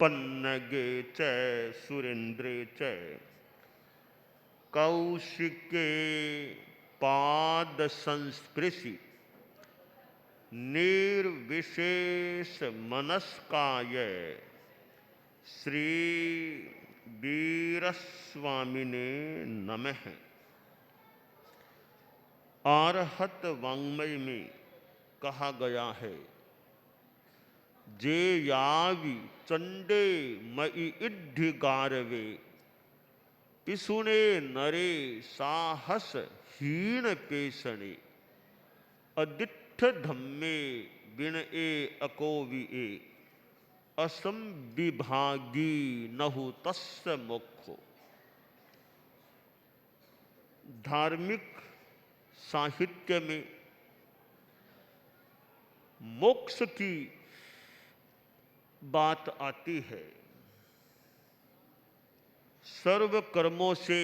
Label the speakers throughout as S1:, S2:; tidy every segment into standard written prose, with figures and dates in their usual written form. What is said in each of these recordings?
S1: पन्नगे च सुरेन्द्रे च कौशिके पाद संस्पृशि निर्विशेष मनस्काय श्री वीरस्वामिने नमः। आरहत वाङ्मय में कहा गया है, जे यावि चंडे मई इड्ढि गारवे पिसुने नरे साहस हीन पेशणे अदिठ धम्मे बिन ए अकोवि ए असंविभागी नहु तस्य मोक्षो। धार्मिक साहित्य में मोक्ष की बात आती है। सर्व कर्मों से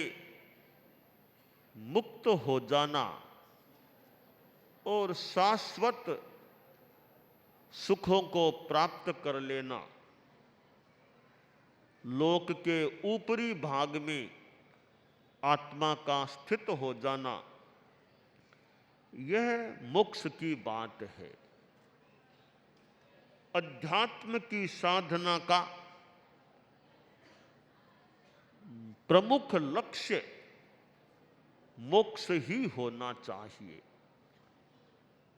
S1: मुक्त हो जाना और शाश्वत सुखों को प्राप्त कर लेना, लोक के ऊपरी भाग में आत्मा का स्थित हो जाना, यह मोक्ष की बात है। अध्यात्म की साधना का प्रमुख लक्ष्य मोक्ष ही होना चाहिए।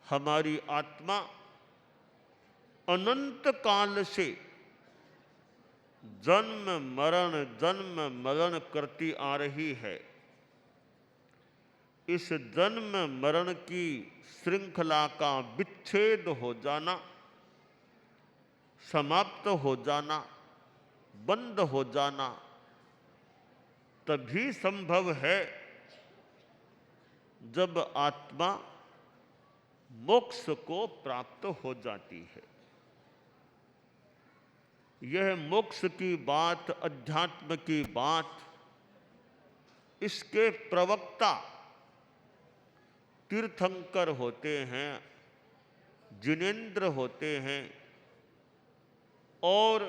S1: हमारी आत्मा अनंत काल से जन्म मरण करती आ रही है। इस जन्म मरण की श्रृंखला का विच्छेद हो जाना, समाप्त हो जाना, बंद हो जाना तभी संभव है जब आत्मा मोक्ष को प्राप्त हो जाती है। यह मोक्ष की बात, अध्यात्म की बात, इसके प्रवक्ता तीर्थंकर होते हैं, जिनेंद्र होते हैं और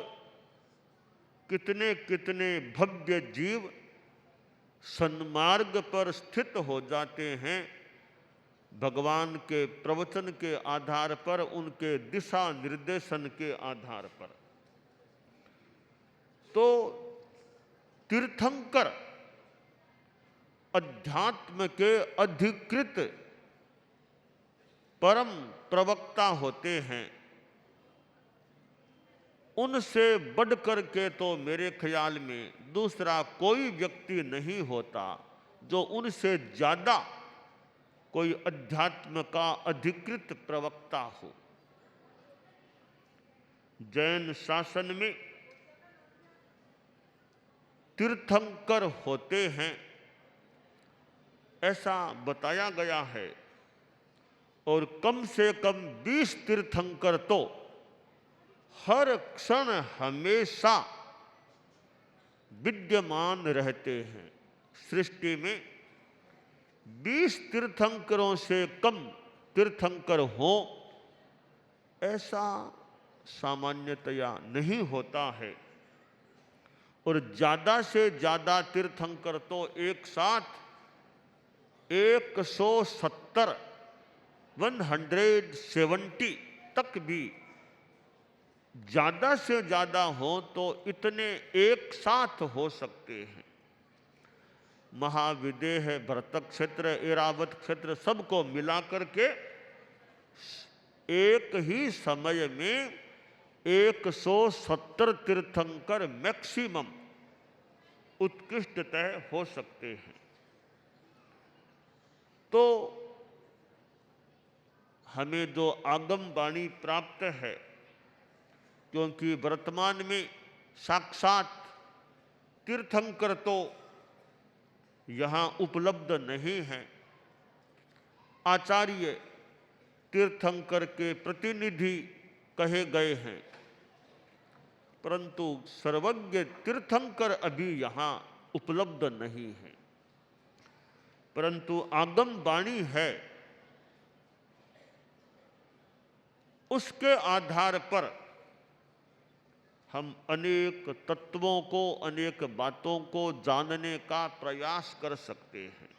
S1: कितने कितने भव्य जीव सन्मार्ग पर स्थित हो जाते हैं भगवान के प्रवचन के आधार पर, उनके दिशा निर्देशन के आधार पर। तो तीर्थंकर अध्यात्म के अधिकृत परम प्रवक्ता होते हैं। उनसे बढ़कर के तो मेरे ख्याल में दूसरा कोई व्यक्ति नहीं होता जो उनसे ज्यादा कोई अध्यात्म का अधिकृत प्रवक्ता हो। जैन शासन में तीर्थंकर होते हैं ऐसा बताया गया है, और कम से कम 20 तीर्थंकर तो हर क्षण हमेशा विद्यमान रहते हैं। सृष्टि में 20 तीर्थंकरों से कम तीर्थंकर हो ऐसा सामान्यतया नहीं होता है। और ज्यादा से ज्यादा तीर्थंकर तो एक साथ 170 तक भी ज्यादा से ज्यादा हो तो इतने एक साथ हो सकते हैं। महाविदेह, भरतक क्षेत्र, ऐरावत क्षेत्र सबको मिलाकर के एक ही समय में 170 तीर्थंकर मैक्सिमम उत्कृष्टतः हो सकते हैं। तो हमें जो आगम वाणी प्राप्त है, क्योंकि वर्तमान में साक्षात तीर्थंकर तो यहाँ उपलब्ध नहीं हैं, आचार्य तीर्थंकर के प्रतिनिधि कहे गए हैं, परंतु सर्वज्ञ तीर्थंकर अभी यहाँ उपलब्ध नहीं है। परंतु आगम वाणी है, उसके आधार पर हम अनेक तत्वों को, अनेक बातों को जानने का प्रयास कर सकते हैं।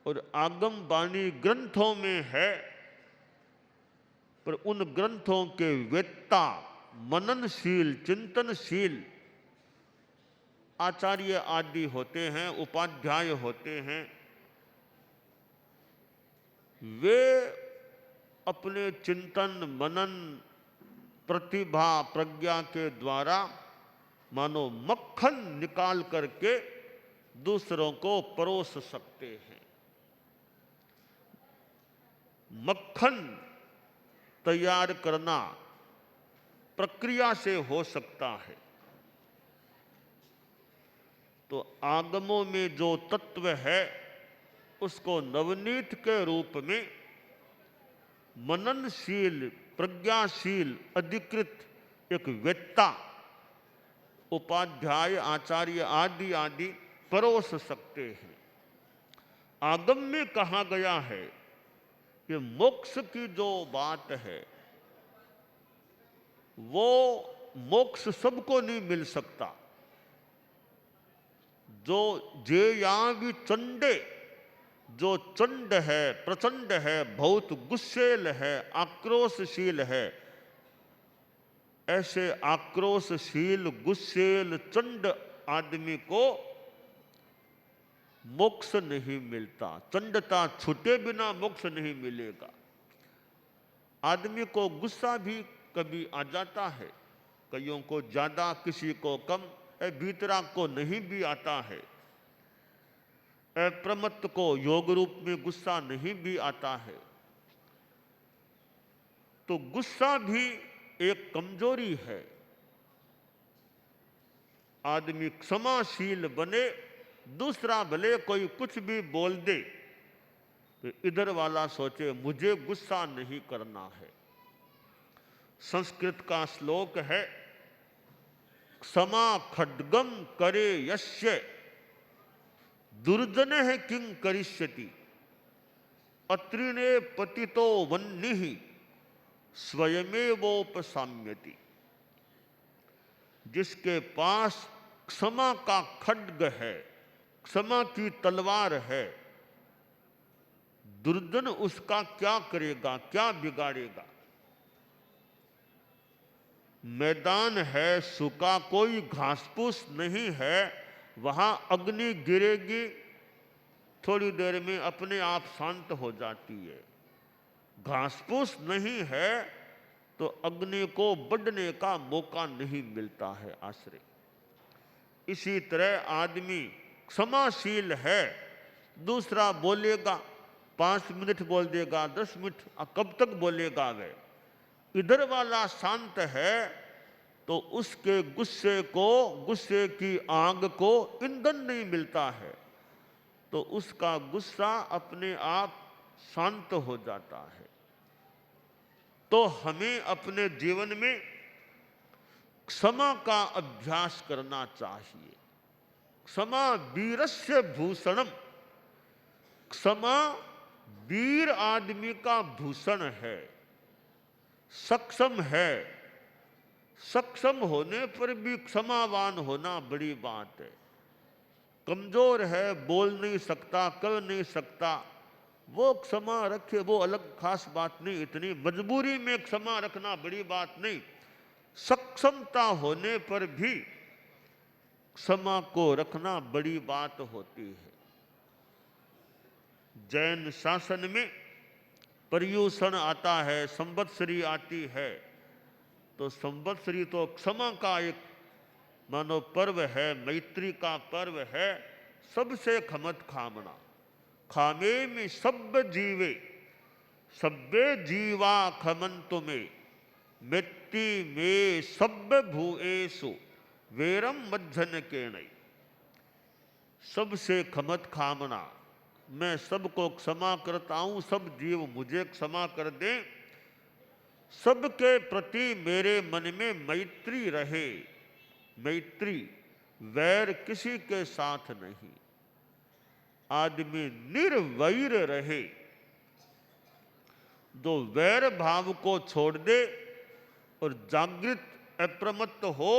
S1: और आगम वाणी ग्रंथों में है, पर उन ग्रंथों के वेत्ता, मननशील, चिंतनशील आचार्य आदि होते हैं, उपाध्याय होते हैं। वे अपने चिंतन, मनन, प्रतिभा, प्रज्ञा के द्वारा मानो मक्खन निकाल करके दूसरों को परोस सकते हैं। मक्खन तैयार करना प्रक्रिया से हो सकता है। तो आगमों में जो तत्व है उसको नवनीत के रूप में मननशील, प्रज्ञाशील, अधिकृत एक वेत्ता, उपाध्याय, आचार्य आदि आदि परोस सकते हैं। आगम में कहा गया है कि मोक्ष की जो बात है वो मोक्ष सबको नहीं मिल सकता। जो जेयावि चंडे, जो चंड है, प्रचंड है, बहुत गुस्सेल है, आक्रोशशील है, ऐसे आक्रोशशील, गुस्सेल, चंड आदमी को मोक्ष नहीं मिलता। चंडता छूटे बिना मोक्ष नहीं मिलेगा। आदमी को गुस्सा भी कभी आ जाता है, कईयों को ज्यादा, किसी को कम। भीतराग को नहीं भी आता है। प्रमत्त को योग रूप में गुस्सा नहीं भी आता है। तो गुस्सा भी एक कमजोरी है। आदमी क्षमाशील बने, दूसरा भले कोई कुछ भी बोल दे तो इधर वाला सोचे मुझे गुस्सा नहीं करना है। संस्कृत का श्लोक है, क्षमा खड्गम करे यस्य दुर्जनः किं करिष्यति अत्रिणे पतितो वह्निः स्वयमेवोपसाम्यति। जिसके पास क्षमा का खड्ग है, क्षमा की तलवार है, दुर्जन उसका क्या करेगा, क्या बिगाड़ेगा। मैदान है सूखा, कोई घास फूस नहीं है, वहां अग्नि गिरेगी, थोड़ी देर में अपने आप शांत हो जाती है। घास फूस नहीं है तो अग्नि को बढ़ने का मौका नहीं मिलता है आश्रय। इसी तरह आदमी क्षमाशील है, दूसरा बोलेगा 5 मिनट बोल देगा, 10 मिनट, कब तक बोलेगा वे। इधर वाला शांत है तो उसके गुस्से को, गुस्से की आग को ईंधन नहीं मिलता है, तो उसका गुस्सा अपने आप शांत हो जाता है। तो हमें अपने जीवन में क्षमा का अभ्यास करना चाहिए। क्षमा वीरस्य भूषणम। क्षमा वीर आदमी का भूषण है, सक्षम है। सक्षम होने पर भी क्षमावान होना बड़ी बात है। कमजोर है, बोल नहीं सकता, कर नहीं सकता, वो क्षमा रखे, वो अलग खास बात नहीं। इतनी मजबूरी में क्षमा रखना बड़ी बात नहीं। सक्षमता होने पर भी क्षमा को रखना बड़ी बात होती है। जैन शासन में पर्युषण आता है, संवत्सरी आती है, तो संवत्सरी तो क्षमा का एक मानो पर्व है, मैत्री का पर्व है। सबसे खमत खामना, खामे में सब जीवे, सब्बे जीवा खमंतु में, मिट्टी में सब भूएसु वेरम मज्जन के नहीं। सबसे खमत खामना, मैं सबको क्षमा करता हूं, सब जीव मुझे क्षमा कर दें, सबके प्रति मेरे मन में मैत्री रहे। मैत्री, वैर किसी के साथ नहीं। आदमी निर्वैर रहे, जो वैर भाव को छोड़ दे और जागृत अप्रमत्त हो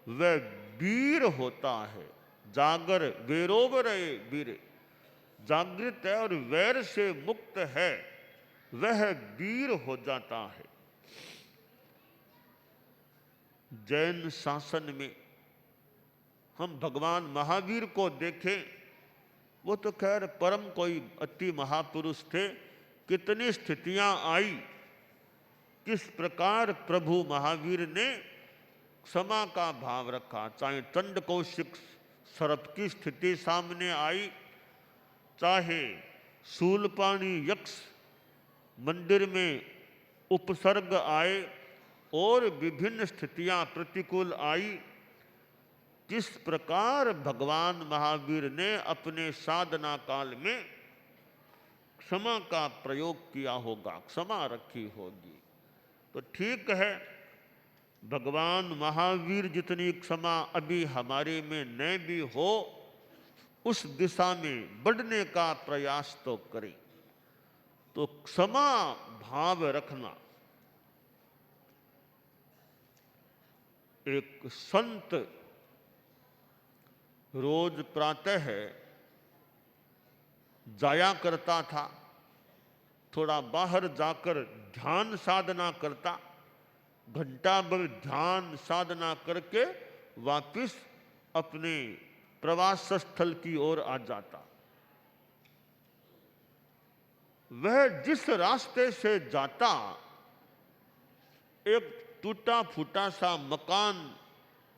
S1: वह वीर होता है। जागर वेरोग रहे वीरे, जागृत है और वैर से मुक्त है, वह वीर हो जाता है। जैन शासन में हम भगवान महावीर को देखें, वो तो खैर परम कोई अति महापुरुष थे। कितनी स्थितियां आई, किस प्रकार प्रभु महावीर ने क्षमा का भाव रखा। चाहे चंड कौशिक सर्प की स्थिति सामने आई, चाहे शूलपाणी यक्ष मंदिर में उपसर्ग आए और विभिन्न स्थितियां प्रतिकूल आई, किस प्रकार भगवान महावीर ने अपने साधना काल में क्षमा का प्रयोग किया होगा, क्षमा रखी होगी। तो ठीक है, भगवान महावीर जितनी क्षमा अभी हमारे में न भी हो, उस दिशा में बढ़ने का प्रयास तो करें। तो क्षमा भाव रखना। एक संत रोज प्रातः जाया करता था, थोड़ा बाहर जाकर ध्यान साधना करता, घंटा भर ध्यान साधना करके वापिस अपने प्रवास स्थल की ओर आ जाता। वह जिस रास्ते से जाता, एक टूटा फूटा सा मकान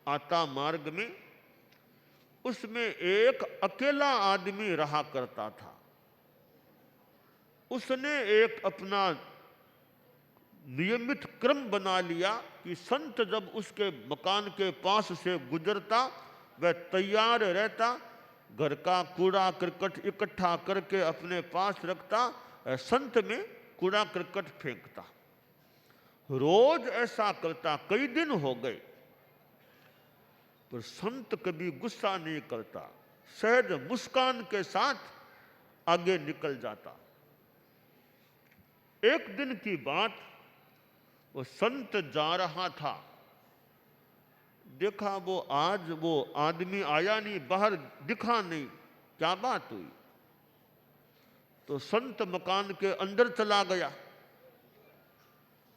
S1: आता मार्ग में, उसमें एक अकेला आदमी रहा करता था। उसने एक अपना नियमित क्रम बना लिया कि संत जब उसके मकान के पास से गुजरता, वह तैयार रहता, घर का कूड़ा करकट इकट्ठा करके अपने पास रखता, संत में कूड़ा करकट फेंकता। रोज ऐसा करता, कई दिन हो गए, पर संत कभी गुस्सा नहीं करता, सहज मुस्कान के साथ आगे निकल जाता। एक दिन की बात, वो संत जा रहा था, देखा आज वो आदमी आया नहीं, बाहर दिखा नहीं, क्या बात हुई? तो संत मकान के अंदर चला गया,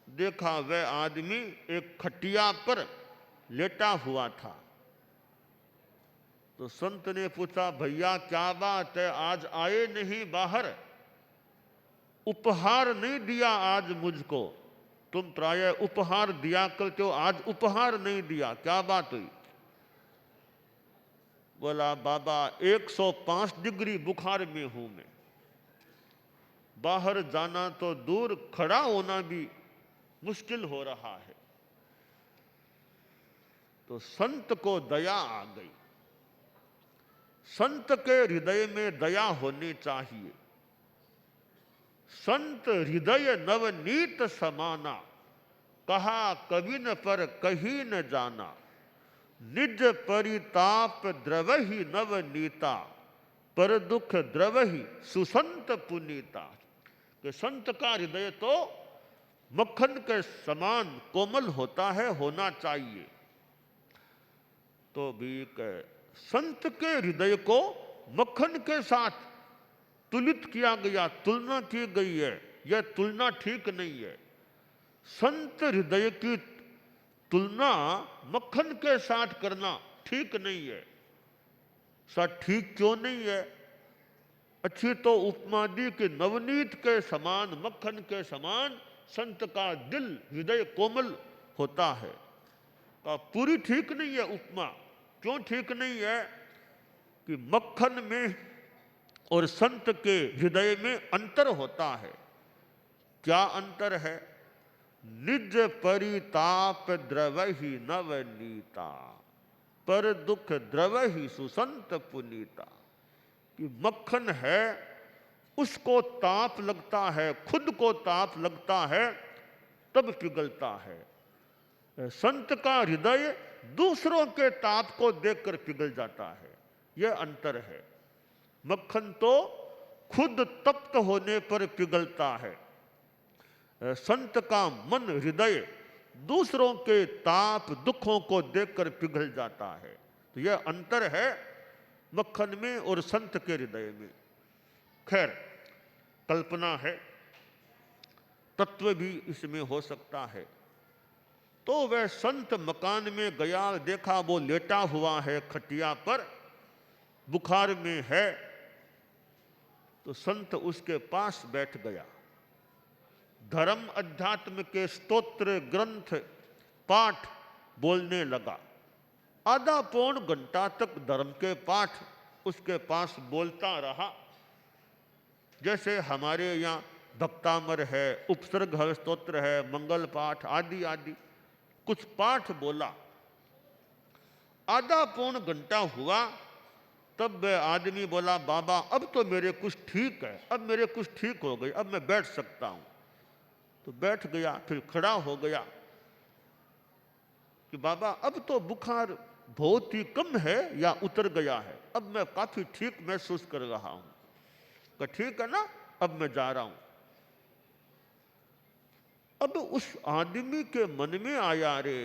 S1: देखा वह आदमी एक खटिया पर लेटा हुआ था। तो संत ने पूछा, भैया क्या बात है, आज आए नहीं बाहर? उपहार नहीं दिया आज मुझको, तुम प्रायः उपहार दिया करते हो, आज उपहार नहीं दिया, क्या बात हुई? बोला, बाबा 105 डिग्री बुखार में हूं मैं, बाहर जाना तो दूर, खड़ा होना भी मुश्किल हो रहा है। तो संत को दया आ गई। संत के हृदय में दया होनी चाहिए। संत हृदय नवनीत समाना, कहा कवि न पर कही न जाना, निज परिताप द्रवहि नवनीता, पर दुख द्रवहि सुसंत पुनीता। कि संत का हृदय तो मक्खन के समान कोमल होता है, होना चाहिए। तो भी संत के हृदय को मक्खन के साथ तुलित किया गया, तुलना की गई है, यह तुलना ठीक नहीं है। संत हृदय की तुलना मक्खन के साथ करना ठीक नहीं है। सर ठीक क्यों नहीं है? अच्छी तो उपमा दी कि नवनीत के समान, मक्खन के समान संत का दिल हृदय कोमल होता है। तो पूरी ठीक नहीं है उपमा। क्यों ठीक नहीं है? कि मक्खन में और संत के हृदय में अंतर होता है। क्या अंतर है? निज परिताप द्रवहि नवनीता, पर दुख द्रवहि सुसंत पुनीता। कि मक्खन है, उसको ताप लगता है, खुद को ताप लगता है, तब पिघलता है। संत का हृदय दूसरों के ताप को देखकर पिघल जाता है। यह अंतर है। मक्खन तो खुद तप्त होने पर पिघलता है। संत का मन हृदय दूसरों के ताप दुखों को देखकर पिघल जाता है। तो यह अंतर है मक्खन में और संत के हृदय में। खैर, कल्पना है, तत्व भी इसमें हो सकता है। तो वह संत मकान में गया, देखा वो लेटा हुआ है खटिया पर, बुखार में है। तो संत उसके पास बैठ गया, धर्म अध्यात्म के स्तोत्र ग्रंथ पाठ बोलने लगा। आधा पौन घंटा तक धर्म के पाठ उसके पास बोलता रहा। जैसे हमारे यहाँ भक्तामर है, उपसर्ग स्तोत्र है, मंगल पाठ आदि आदि कुछ पाठ बोला। आधा पौन घंटा हुआ, तब वह आदमी बोला, बाबा अब तो मेरे कुछ ठीक है, अब मेरे कुछ ठीक हो गई, अब मैं बैठ सकता हूं। तो बैठ गया, फिर खड़ा हो गया कि बाबा अब तो बुखार बहुत ही कम है या उतर गया है, अब मैं काफी ठीक महसूस कर रहा हूं। तो ठीक है ना, अब मैं जा रहा हूं। अब उस आदमी के मन में आया, रे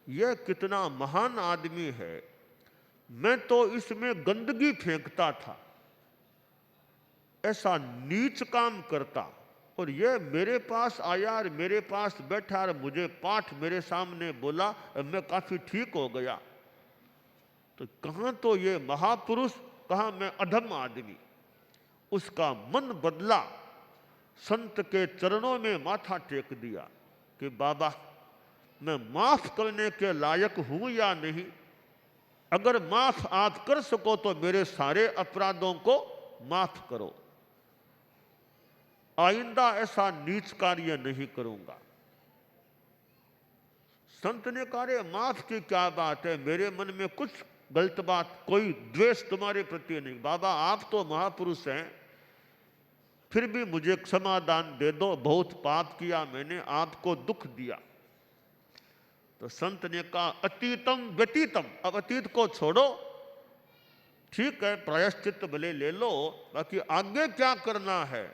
S1: यह कितना महान आदमी है, मैं तो इसमें गंदगी फेंकता था, ऐसा नीच काम करता, और यह मेरे पास आया और मेरे पास बैठा और मुझे पाठ मेरे सामने बोला, मैं काफी ठीक हो गया। तो कहां तो ये महापुरुष, कहां मैं अधम आदमी। उसका मन बदला, संत के चरणों में माथा टेक दिया कि बाबा मैं माफ करने के लायक हूं या नहीं, अगर माफ आप कर सको तो मेरे सारे अपराधों को माफ करो, आइंदा ऐसा नीच कार्य नहीं करूंगा। संत ने कहा, रे माफ की क्या बात है, मेरे मन में कुछ गलत बात, कोई द्वेष तुम्हारे प्रति नहीं, बाबा आप तो महापुरुष हैं, फिर भी मुझे क्षमादान दे दो, बहुत पाप किया मैंने, आपको दुख दिया। तो संत ने कहा, अतीतम व्यतीतम, अब अतीत को छोड़ो, ठीक है प्रायश्चित भले ले लो, बाकी आगे क्या करना है।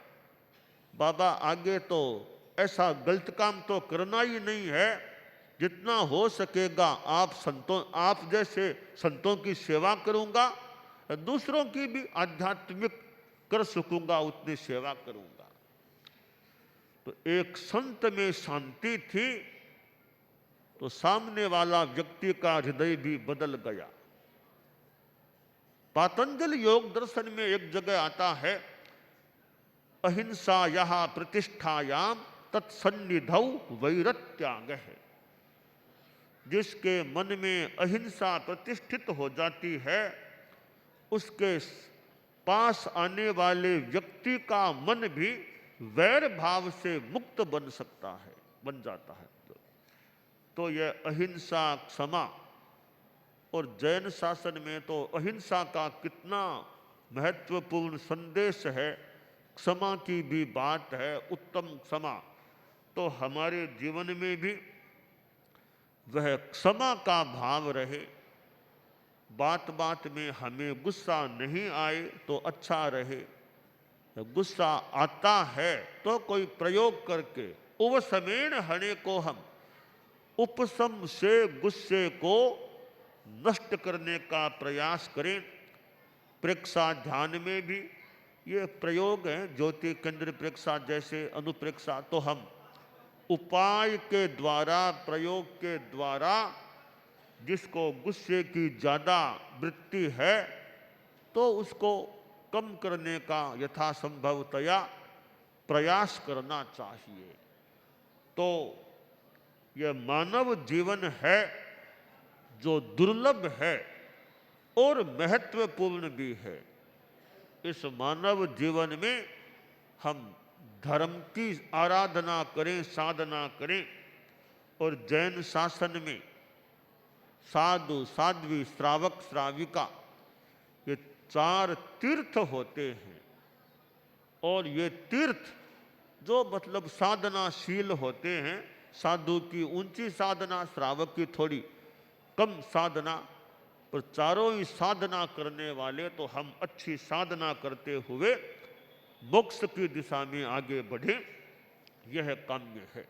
S1: बाबा आगे तो ऐसा गलत काम तो करना ही नहीं है, जितना हो सकेगा आप जैसे संतों की सेवा करूंगा, दूसरों की भी आध्यात्मिक कर सकूंगा उतनी सेवा करूंगा। तो एक संत में शांति थी, तो सामने वाला व्यक्ति का हृदय भी बदल गया। पातंजल योग दर्शन में एक जगह आता है, अहिंसा यहा प्रतिष्ठायाम तत्सन्निधौ वैरत्याग है। जिसके मन में अहिंसा प्रतिष्ठित हो जाती है, उसके पास आने वाले व्यक्ति का मन भी वैर भाव से मुक्त बन जाता है। तो यह अहिंसा, क्षमा, और जैन शासन में तो अहिंसा का कितना महत्वपूर्ण संदेश है, क्षमा की भी बात है, उत्तम क्षमा। तो हमारे जीवन में भी वह क्षमा का भाव रहे, बात बात में हमें गुस्सा नहीं आए तो अच्छा रहे, गुस्सा आता है तो कोई प्रयोग करके उपशमेन हणे को हम, उपशम से गुस्से को नष्ट करने का प्रयास करें। प्रेक्षा ध्यान में भी ये प्रयोग है, ज्योति केंद्र प्रेक्षा जैसे अनुप्रेक्षा, तो हम उपाय के द्वारा, प्रयोग के द्वारा जिसको गुस्से की ज़्यादा वृत्ति है तो उसको कम करने का यथासंभवतया प्रयास करना चाहिए। तो यह मानव जीवन है जो दुर्लभ है और महत्वपूर्ण भी है। इस मानव जीवन में हम धर्म की आराधना करें, साधना करें, और जैन शासन में साधु, साध्वी, श्रावक, श्राविका, ये 4 तीर्थ होते हैं। और ये तीर्थ जो मतलब साधनाशील होते हैं, साधु की ऊंची साधना, श्रावक की थोड़ी कम साधना, पर चारों ही साधना करने वाले, तो हम अच्छी साधना करते हुए मोक्ष की दिशा में आगे बढ़े, यह काम्य है।